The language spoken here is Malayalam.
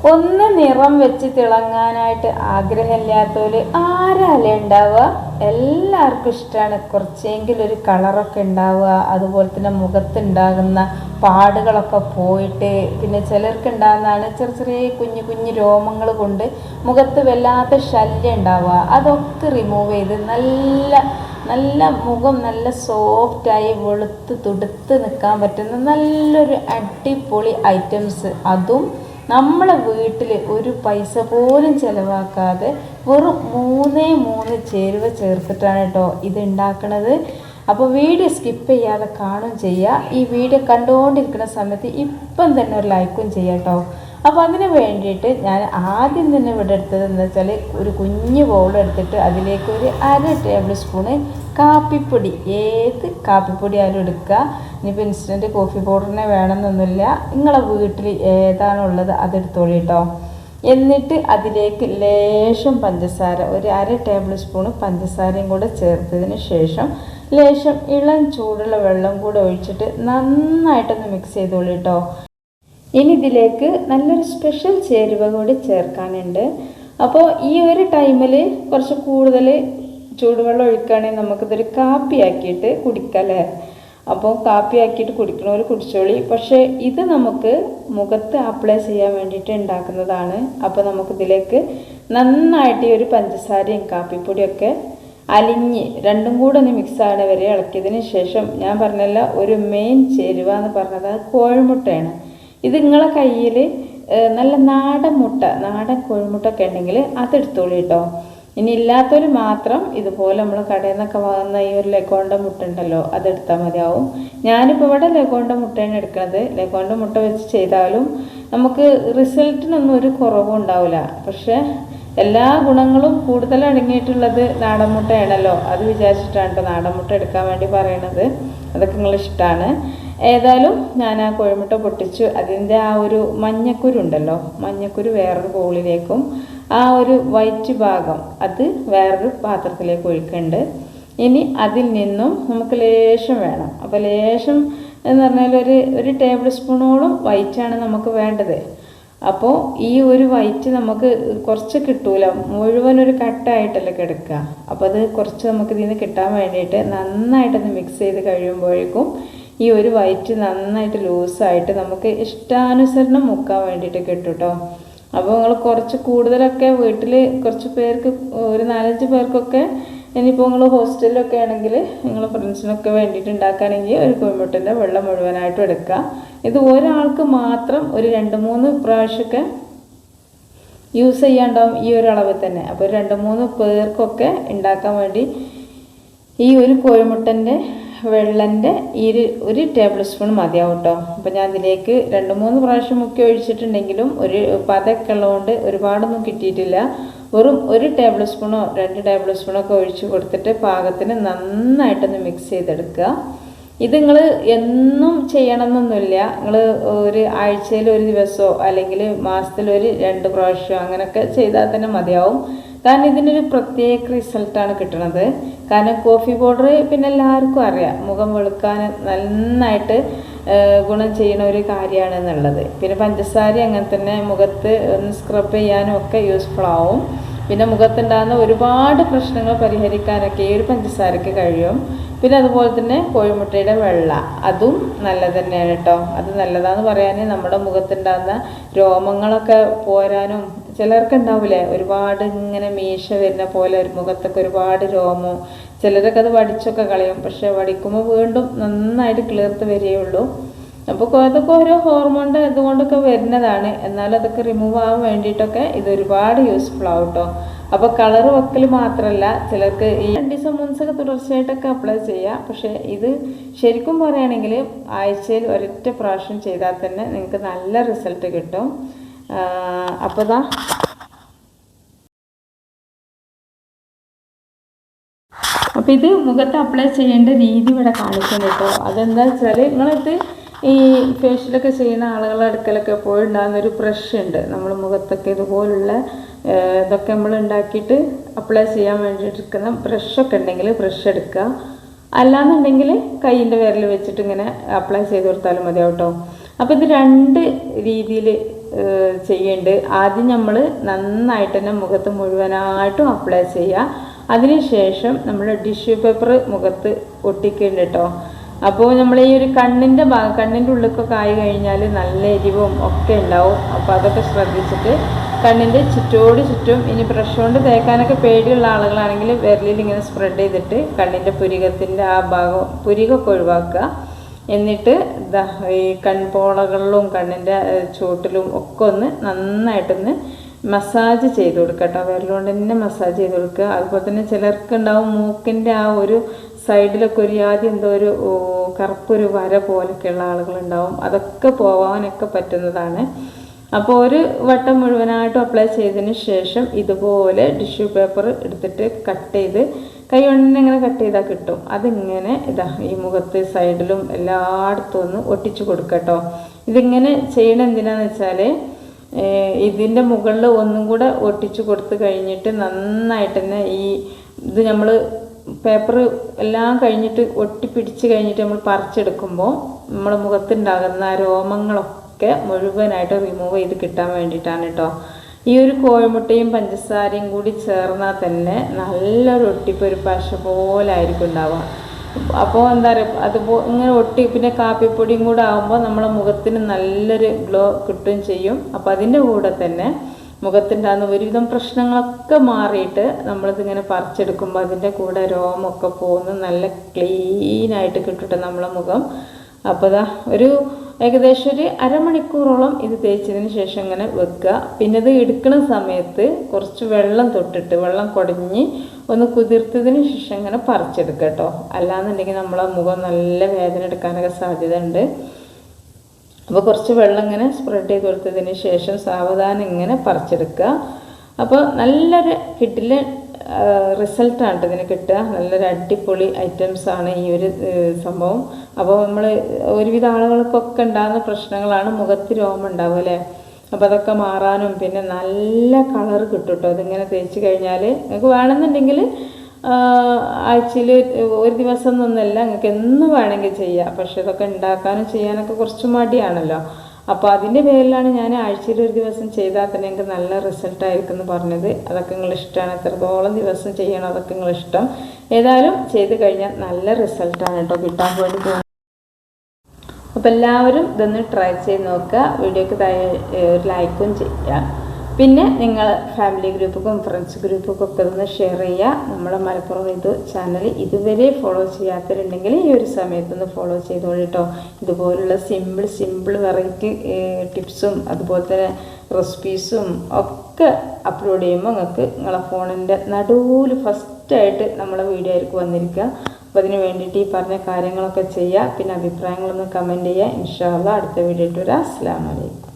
ഒന്ന് നിറം വെച്ച് തിളങ്ങാനായിട്ട് ആഗ്രഹമില്ലാത്തവർ ആരല്ലേ ഉണ്ടാവുക? എല്ലാവർക്കും ഇഷ്ടമാണ് കുറച്ചെങ്കിലും ഒരു കളറൊക്കെ ഉണ്ടാവുക, അതുപോലെ തന്നെ മുഖത്തുണ്ടാകുന്ന പാടുകളൊക്കെ പോയിട്ട്, പിന്നെ ചിലർക്ക് ഉണ്ടാകുന്നതാണ് ചെറിയ ചെറിയ കുഞ്ഞു കുഞ്ഞു രോമങ്ങൾ കൊണ്ട് മുഖത്ത് വല്ലാത്ത ശല്യം ഉണ്ടാവുക. അതൊക്കെ റിമൂവ് ചെയ്ത് നല്ല നല്ല മുഖം നല്ല സോഫ്റ്റായി വെളുത്ത് തുടുത്ത് നിൽക്കാൻ പറ്റുന്ന നല്ലൊരു അടിപൊളി ഐറ്റംസ്, അതും നമ്മളെ വീട്ടിൽ ഒരു പൈസ പോലും ചിലവാക്കാതെ വെറും 3 ചേരുവ ചേർത്തിട്ടാണ് കേട്ടോ ഇത് ഉണ്ടാക്കുന്നത്. അപ്പോൾ വീഡിയോ സ്കിപ്പ് ചെയ്യാതെ കാണും ചെയ്യുക. ഈ വീഡിയോ കണ്ടുകൊണ്ടിരിക്കുന്ന സമയത്ത് ഇപ്പം തന്നെ ഒരു ലൈക്കും ചെയ്യാം കേട്ടോ. അപ്പോൾ അതിന് വേണ്ടിയിട്ട് ഞാൻ ആദ്യം തന്നെ ഇവിടെ എടുത്തത് എന്താ വെച്ചാൽ ഒരു കുഞ്ഞു ബൗൾ എടുത്തിട്ട് അതിലേക്ക് ഒരു 1/2 ടേബിൾ സ്പൂണ് കാപ്പിപ്പൊടി, ഏത് കാപ്പിപ്പൊടി ആയാലും എടുക്കുക. ഇനിയിപ്പോൾ ഇൻസ്റ്റൻറ്റ് കോഫി പൗഡറിനെ വേണമെന്നൊന്നുമില്ല, നിങ്ങളെ വീട്ടിൽ ഏതാണുള്ളത് അതെടുത്തോളൂ കേട്ടോ. എന്നിട്ട് അതിലേക്ക് ലേശം പഞ്ചസാര, ഒരു 1/2 ടേബിൾ സ്പൂണ് പഞ്ചസാരയും കൂടെ ചേർത്തതിന് ശേഷം ലേശം ഇളം ചൂടുള്ള വെള്ളം കൂടെ ഒഴിച്ചിട്ട് നന്നായിട്ടൊന്ന് മിക്സ് ചെയ്തോളൂ കേട്ടോ. ഇനി ഇതിലേക്ക് നല്ലൊരു സ്പെഷ്യൽ ചേരുവ കൂടി ചേർക്കാനുണ്ട്. അപ്പോൾ ഈ ഒരു ടൈമിൽ കുറച്ച് കൂടുതൽ ചൂടുവെള്ളം ഒഴിക്കുകയാണെങ്കിൽ നമുക്കിതൊരു കാപ്പിയാക്കിയിട്ട് കുടിക്കല്ലേ. അപ്പോൾ കാപ്പിയാക്കിയിട്ട് കുടിക്കണവർ കുടിച്ചോളി. പക്ഷേ ഇത് നമുക്ക് മുഖത്ത് അപ്ലൈ ചെയ്യാൻ വേണ്ടിയിട്ട് ഉണ്ടാക്കുന്നതാണ്. അപ്പോൾ നമുക്കിതിലേക്ക് നന്നായിട്ട് ഈ ഒരു പഞ്ചസാരയും കാപ്പിപ്പൊടിയൊക്കെ അലിഞ്ഞ് രണ്ടും കൂടെ ഒന്ന് മിക്സ് ആവണ വരെ ഇളക്കിയതിന് ശേഷം ഞാൻ പറഞ്ഞല്ല ഒരു മെയിൻ ചേരുവ എന്ന് പറഞ്ഞത് കോഴിമുട്ടയാണ്. ഇത് നിങ്ങളെ കയ്യിൽ നല്ല നാടൻ മുട്ട, നാടൻ കോഴിമുട്ട ഒക്കെ ഉണ്ടെങ്കിൽ അതെടുത്തോളൂ കേട്ടോ. ഇനി ഇല്ലാത്തവർ മാത്രം ഇതുപോലെ നമ്മൾ കടയിൽ നിന്നൊക്കെ വാങ്ങുന്ന ഈ ഒരു ലഗോണ്ട മുട്ട ഉണ്ടല്ലോ അതെടുത്താൽ മതിയാവും. ഞാനിപ്പോൾ ഇവിടെ ലഗോണ്ട മുട്ടയാണ് എടുക്കുന്നത്. ലഗോണ്ട മുട്ട വെച്ച് ചെയ്താലും നമുക്ക് റിസൾട്ടിനൊന്നും ഒരു കുറവും ഉണ്ടാവില്ല. പക്ഷേ എല്ലാ ഗുണങ്ങളും കൂടുതൽ അടങ്ങിയിട്ടുള്ളത് നാടൻ മുട്ടയാണല്ലോ. അത് വിചാരിച്ചിട്ടാണ് കേട്ടോ നാടൻ മുട്ട എടുക്കാൻ വേണ്ടി പറയണത്. അതൊക്കെ നിങ്ങളിഷ്ടമാണ്. ഏതായാലും ഞാൻ ആ കോഴിമുട്ട പൊട്ടിച്ചു. അതിൻ്റെ ആ ഒരു മഞ്ഞക്കുരു ഉണ്ടല്ലോ, മഞ്ഞക്കുരു വേറൊരു ബൗളിലേക്കും ആ ഒരു വൈറ്റ് ഭാഗം അത് വേറൊരു പാത്രത്തിലേക്ക് ഒഴിക്കുന്നുണ്ട്. ഇനി അതിൽ നിന്നും നമുക്ക് ലേശം വേണം. അപ്പോൾ ലേശം എന്ന് പറഞ്ഞാൽ ഒരു ടേബിൾ സ്പൂണോളം വൈറ്റാണ് നമുക്ക് വേണ്ടത്. അപ്പോൾ ഈ ഒരു വൈറ്റ് നമുക്ക് കുറച്ച് കിട്ടൂല, മുഴുവൻ ഒരു കട്ടായിട്ടല്ലേ കിടക്കുക. അപ്പോൾ അത് കുറച്ച് നമുക്ക് ഇതിൽ നിന്ന് കിട്ടാൻ വേണ്ടിയിട്ട് നന്നായിട്ടൊന്ന് മിക്സ് ചെയ്ത് കഴിയുമ്പോഴേക്കും ഈ ഒരു വൈറ്റ് നന്നായിട്ട് ലൂസായിട്ട് നമുക്ക് ഇഷ്ടാനുസരണം മുക്കാൻ വേണ്ടിയിട്ട് കിട്ടും കേട്ടോ. അപ്പോൾ നിങ്ങൾ കുറച്ച് കൂടുതലൊക്കെ വീട്ടിൽ കുറച്ച് പേർക്ക്, ഒരു 4-5 പേർക്കൊക്കെ, ഇനിയിപ്പോൾ നിങ്ങൾ ഹോസ്റ്റലിലൊക്കെ ആണെങ്കിൽ നിങ്ങൾ ഫ്രണ്ട്സിനൊക്കെ വേണ്ടിയിട്ട് ഉണ്ടാക്കുകയാണെങ്കിൽ ഒരു കോഴിമുട്ടൻ്റെ വെള്ളം മുഴുവനായിട്ടും എടുക്കുക. ഇത് ഒരാൾക്ക് മാത്രം ഒരു 2-3 പ്രാവശ്യമൊക്കെ യൂസ് ചെയ്യാണ്ടാവും ഈ ഒരു അളവ് തന്നെ. അപ്പോൾ 2-3 പേർക്കൊക്കെ ഉണ്ടാക്കാൻ വേണ്ടി ഈ ഒരു കോഴിമുട്ടൻ്റെ വെള്ളൻ്റെ ഈ ഒരു ടേബിൾ സ്പൂൺ മതിയാവും കേട്ടോ. അപ്പോൾ ഞാൻ ഇതിലേക്ക് 2-3 പ്രാവശ്യം മുക്കി ഒഴിച്ചിട്ടുണ്ടെങ്കിലും ഒരു പതയൊക്കെ ഉള്ളതുകൊണ്ട് ഒരുപാടൊന്നും കിട്ടിയിട്ടില്ല. വെറും 1 ടേബിൾ സ്പൂണോ 2 ടേബിൾ സ്പൂണോ ഒക്കെ ഒഴിച്ച് കൊടുത്തിട്ട് പാകത്തിന് നന്നായിട്ടൊന്ന് മിക്സ് ചെയ്തെടുക്കുക. ഇത് നിങ്ങൾ എന്നും ചെയ്യണമെന്നൊന്നുമില്ല. നിങ്ങൾ ഒരു ആഴ്ചയിൽ ഒരു ദിവസമോ അല്ലെങ്കിൽ മാസത്തിൽ ഒരു 2 പ്രാവശ്യമോ അങ്ങനെയൊക്കെ ചെയ്താൽ തന്നെ മതിയാവും. കാരണം ഇതിനൊരു പ്രത്യേക റിസൾട്ടാണ് കിട്ടുന്നത്. കാരണം കോഫി പൗഡർ പിന്നെ എല്ലാവർക്കും അറിയാം മുഖം വെളുക്കാൻ നന്നായിട്ട് ഗുണം ചെയ്യുന്ന ഒരു കാര്യമാണ് എന്നുള്ളത്. പിന്നെ പഞ്ചസാര അങ്ങനെ തന്നെ മുഖത്ത് ഒന്ന് സ്ക്രബ് ചെയ്യാനും ഒക്കെ യൂസ്ഫുൾ ആവും. പിന്നെ മുഖത്തുണ്ടാകുന്ന ഒരുപാട് പ്രശ്നങ്ങൾ പരിഹരിക്കാനൊക്കെ ഈ ഒരു പഞ്ചസാരക്ക് കഴിയും. പിന്നെ അതുപോലെ തന്നെ കോഴിമുട്ടയുടെ വെള്ള അതും നല്ലത് തന്നെയാണ് കേട്ടോ. അത് നല്ലതാണെന്ന് പറയാൻ നമ്മുടെ മുഖത്തുണ്ടാകുന്ന രോമങ്ങളൊക്കെ പോരാനും, ചിലർക്ക് ഉണ്ടാവില്ലേ ഒരുപാട് ഇങ്ങനെ മീശ വരുന്ന പോലെ ഒരു മുഖത്തൊക്കെ ഒരുപാട് രോമം, ചിലരൊക്കെ അത് വടിച്ചൊക്കെ കളയും. പക്ഷെ വടിക്കുമ്പോൾ വീണ്ടും നന്നായിട്ട് കിളിർത്ത് വരികയുള്ളൂ. അപ്പോൾ അതൊക്കെ ഓരോ ഹോർമോണിൻ്റെ ഇതുകൊണ്ടൊക്കെ വരുന്നതാണ്. എന്നാലും അതൊക്കെ റിമൂവ് ആവാൻ വേണ്ടിയിട്ടൊക്കെ ഇത് ഒരുപാട് യൂസ്ഫുൾ ആവും കേട്ടോ. അപ്പോൾ കളർ വെക്കൽ മാത്രമല്ല, ചിലർക്ക് ഈ 2 ദിവസം 3 ദിവസമൊക്കെ തുടർച്ചയായിട്ടൊക്കെ അപ്ലൈ ചെയ്യാം. പക്ഷേ ഇത് ശരിക്കും പറയുകയാണെങ്കിൽ ആഴ്ചയിൽ ഒരൊറ്റ പ്രാവശ്യം ചെയ്താൽ തന്നെ നിങ്ങൾക്ക് നല്ല റിസൾട്ട് കിട്ടും. അപ്പോൾ അപ്പോൾ ഇത് മുഖത്ത് അപ്ലൈ ചെയ്യേണ്ട രീതി ഇവിടെ കാണിക്കുന്നു കേട്ടോ. അതെന്താ വെച്ചാൽ നിങ്ങളിത് ഈ ഫേഷ്യലൊക്കെ ചെയ്യുന്ന ആളുകളുടെ അടുക്കലൊക്കെ എപ്പോഴും ഉണ്ടാകുന്നൊരു ബ്രഷ് ഉണ്ട്. നമ്മൾ മുഖത്തൊക്കെ ഇതുപോലുള്ള ഇതൊക്കെ നമ്മൾ ഉണ്ടാക്കിയിട്ട് അപ്ലൈ ചെയ്യാൻ വേണ്ടിയിട്ടിരിക്കുന്ന ബ്രഷൊക്കെ ഉണ്ടെങ്കിൽ ബ്രഷ് എടുക്കുക. അല്ലാന്നുണ്ടെങ്കിൽ കയ്യിൻ്റെ വിരൽ വെച്ചിട്ട് ഇങ്ങനെ അപ്ലൈ ചെയ്ത് കൊടുത്താലും മതിയാവും കേട്ടോ. അപ്പോൾ ഇത് 2 രീതിയിൽ ചെയ്യുന്നുണ്ട്. ആദ്യം നമ്മൾ നന്നായിട്ട് തന്നെ മുഖത്ത് മുഴുവനായിട്ടും അപ്ലൈ ചെയ്യുക. അതിനുശേഷം നമ്മൾ ടിഷ്യൂ പേപ്പർ മുഖത്ത് ഒട്ടിക്കുന്നുണ്ട് കേട്ടോ. അപ്പോൾ നമ്മൾ ഈ ഒരു കണ്ണിൻ്റെ ഉള്ളിലൊക്കെ ആയി കഴിഞ്ഞാൽ നല്ല എരിവും ഒക്കെ ഉണ്ടാവും. അപ്പോൾ അതൊക്കെ ശ്രദ്ധിച്ചിട്ട് കണ്ണിൻ്റെ ചുറ്റും ഇനി ബ്രഷ് കൊണ്ട് തേക്കാനൊക്കെ പേടിയുള്ള ആളുകളാണെങ്കിൽ വിരലിൽ ഇങ്ങനെ സ്പ്രെഡ് ചെയ്തിട്ട് കണ്ണിൻ്റെ പുരികത്തിൻ്റെ ആ ഭാഗം പുരികമൊക്കെ ഒഴിവാക്കുക. എന്നിട്ട് ഈ കൺപോളകളിലും കണ്ണിൻ്റെ ചുവട്ടിലും ഒക്കെ ഒന്ന് നന്നായിട്ടൊന്ന് മസാജ് ചെയ്ത് കൊടുക്കുക കേട്ടോ. വിരലുകൊണ്ട് തന്നെ മസാജ് ചെയ്ത് കൊടുക്കുക. അതുപോലെ തന്നെ ചിലർക്ക് ഉണ്ടാവും മൂക്കിൻ്റെ ആ ഒരു സൈഡിലൊക്കെ ഒരു ആദ്യം എന്തോ ഒരു കറുപ്പൊരു വര പോലൊക്കെയുള്ള ആളുകളുണ്ടാവും. അതൊക്കെ പോവാനൊക്കെ പറ്റുന്നതാണ്. അപ്പോൾ ഒരു വട്ടം മുഴുവനായിട്ടും അപ്ലൈ ചെയ്തതിന് ശേഷം ഇതുപോലെ ടിഷ്യൂ പേപ്പർ എടുത്തിട്ട് കട്ട് ചെയ്ത് കൈ കൊണ്ട് ഇങ്ങനെ കട്ട് ചെയ്താൽ കിട്ടും. അതിങ്ങനെ ഈ മുഖത്ത് സൈഡിലും എല്ലായിടത്തും ഒന്ന് ഒട്ടിച്ചു കൊടുക്കുക കേട്ടോ. ഇതിങ്ങനെ ചെയ്യണം എന്തിനാന്ന് വെച്ചാൽ ഇതിൻ്റെ മുകളിൽ ഒന്നും കൂടെ ഒട്ടിച്ചു കൊടുത്ത് കഴിഞ്ഞിട്ട് നന്നായിട്ട് തന്നെ ഇത് നമ്മൾ പേപ്പർ എല്ലാം കഴിഞ്ഞിട്ട് ഒട്ടിപ്പിടിച്ച് കഴിഞ്ഞിട്ട് നമ്മൾ പറിച്ചെടുക്കുമ്പോൾ നമ്മുടെ മുഖത്തുണ്ടാകുന്ന രോമങ്ങളൊക്കെ മുഴുവനായിട്ട് റിമൂവ് ചെയ്ത് കിട്ടാൻ വേണ്ടിയിട്ടാണ് കേട്ടോ. ഈ ഒരു കോഴിമുട്ടയും പഞ്ചസാരയും കൂടി ചേർന്നാൽ തന്നെ നല്ലൊരു ഒട്ടിപ്പ് ഒരു പശ പോലെ ആയിരിക്കും ഉണ്ടാവുക. അപ്പോൾ എന്താ പറയുക, ഇങ്ങനെ ഒട്ടി പിന്നെ കാപ്പിപ്പൊടിയും കൂടെ ആകുമ്പോൾ നമ്മളെ മുഖത്തിന് നല്ലൊരു ഗ്ലോ കിട്ടുകയും ചെയ്യും. അപ്പോൾ അതിൻ്റെ കൂടെ തന്നെ മുഖത്തുണ്ടാകുന്ന ഒരുവിധം പ്രശ്നങ്ങളൊക്കെ മാറിയിട്ട് നമ്മളിതിങ്ങനെ പറിച്ചെടുക്കുമ്പോൾ അതിൻ്റെ കൂടെ രോമമൊക്കെ പോകുന്നു നല്ല ക്ലീനായിട്ട് കിട്ടും നമ്മളെ മുഖം. അപ്പോൾ ഒരു ഏകദേശം ഒരു അരമണിക്കൂറോളം ഇത് തേച്ചതിന് ശേഷം ഇങ്ങനെ വെക്കുക. പിന്നെ ഇത് എടുക്കുന്ന സമയത്ത് കുറച്ച് വെള്ളം തൊട്ടിട്ട് വെള്ളം കുടഞ്ഞ് ഒന്ന് കുതിർത്തതിന് ശേഷം ഇങ്ങനെ പറിച്ചെടുക്കുക കേട്ടോ. അല്ലാന്നുണ്ടെങ്കിൽ നമ്മളെ മുഖം നല്ല വേദന എടുക്കാനൊക്കെ സാധ്യത ഉണ്ട്. അപ്പോൾ കുറച്ച് വെള്ളം ഇങ്ങനെ സ്പ്രെഡ് ചെയ്ത് കൊടുത്തതിന് ശേഷം സാവധാനം ഇങ്ങനെ പറിച്ചെടുക്കുക. അപ്പോൾ നല്ലൊരു കിട്ടിലെ റിസൾട്ടാണ് ഇതിന് കിട്ടുക. നല്ലൊരു അടിപൊളി ഐറ്റംസാണ് ഈ ഒരു സംഭവം. അപ്പോൾ നമ്മൾ ഒരുവിധ ആളുകൾക്കൊക്കെ ഉണ്ടാകുന്ന പ്രശ്നങ്ങളാണ് മുഖത്ത് രോമം ഉണ്ടാവും അല്ലേ. അപ്പോൾ അതൊക്കെ മാറാനും പിന്നെ നല്ല കളർ കിട്ടും കേട്ടോ അതിങ്ങനെ തേച്ച് കഴിഞ്ഞാൽ. നിങ്ങൾക്ക് വേണമെന്നുണ്ടെങ്കിൽ ആഴ്ചയിൽ ഒരു ദിവസം ഒന്നല്ല, നിങ്ങൾക്ക് എന്ന് വേണമെങ്കിൽ ചെയ്യാം. പക്ഷെ ഇതൊക്കെ ഉണ്ടാക്കാനും ചെയ്യാനൊക്കെ കുറച്ച് മടിയാണല്ലോ. അപ്പോൾ അതിൻ്റെ പേരിലാണ് ഞാൻ ആഴ്ചയിൽ ഒരു ദിവസം ചെയ്താൽ തന്നെ എനിക്ക് നല്ല റിസൾട്ടായിരിക്കും എന്ന് പറഞ്ഞത്. അതൊക്കെ നിങ്ങളിഷ്ടമാണ്, എത്രത്തോളം ദിവസം ചെയ്യണം അതൊക്കെ നിങ്ങളിഷ്ടം. ഏതായാലും ചെയ്ത് കഴിഞ്ഞാൽ നല്ല റിസൾട്ടാണ് കേട്ടോ കിട്ടാൻ വേണ്ടി പോകുന്നത്. അപ്പോൾ എല്ലാവരും ഇതൊന്ന് ട്രൈ ചെയ്ത് നോക്കുക. വീഡിയോക്ക് ഒരു ലൈക്കും ചെയ്യുക. പിന്നെ നിങ്ങൾ ഫാമിലി ഗ്രൂപ്പുക്കും ഫ്രണ്ട്സ് ഗ്രൂപ്പുക്കും ഒക്കെ ഒന്ന് ഷെയർ ചെയ്യുക. നമ്മളെ മലപ്പുറം ഇത് ചാനൽ ഇതുവരെ ഫോളോ ചെയ്യാത്തവരുണ്ടെങ്കിൽ ഈ ഒരു സമയത്തൊന്ന് ഫോളോ ചെയ്തോളൂ കേട്ടോ. ഇതുപോലുള്ള സിമ്പിൾ വെറൈറ്റി ടിപ്സും അതുപോലെ തന്നെ റെസിപ്പീസും ഒക്കെ അപ്ലോഡ് ചെയ്യുമ്പോൾ നിങ്ങൾക്ക് നിങ്ങളെ ഫോണിൻ്റെ നടുവിൽ ഫസ്റ്റായിട്ട് നമ്മളെ വീഡിയോ ആയിരിക്കും വന്നിരിക്കുക. അപ്പോൾ അതിന് വേണ്ടിയിട്ട് ഈ പറഞ്ഞ കാര്യങ്ങളൊക്കെ ചെയ്യുക. പിന്നെ അഭിപ്രായങ്ങളൊന്ന് കമൻറ്റ് ചെയ്യുക. ഇൻഷാ അല്ലാഹ് അടുത്ത വീഡിയോ ഇട്ട് വരാം. അസ്സലാമു അലൈക്കും.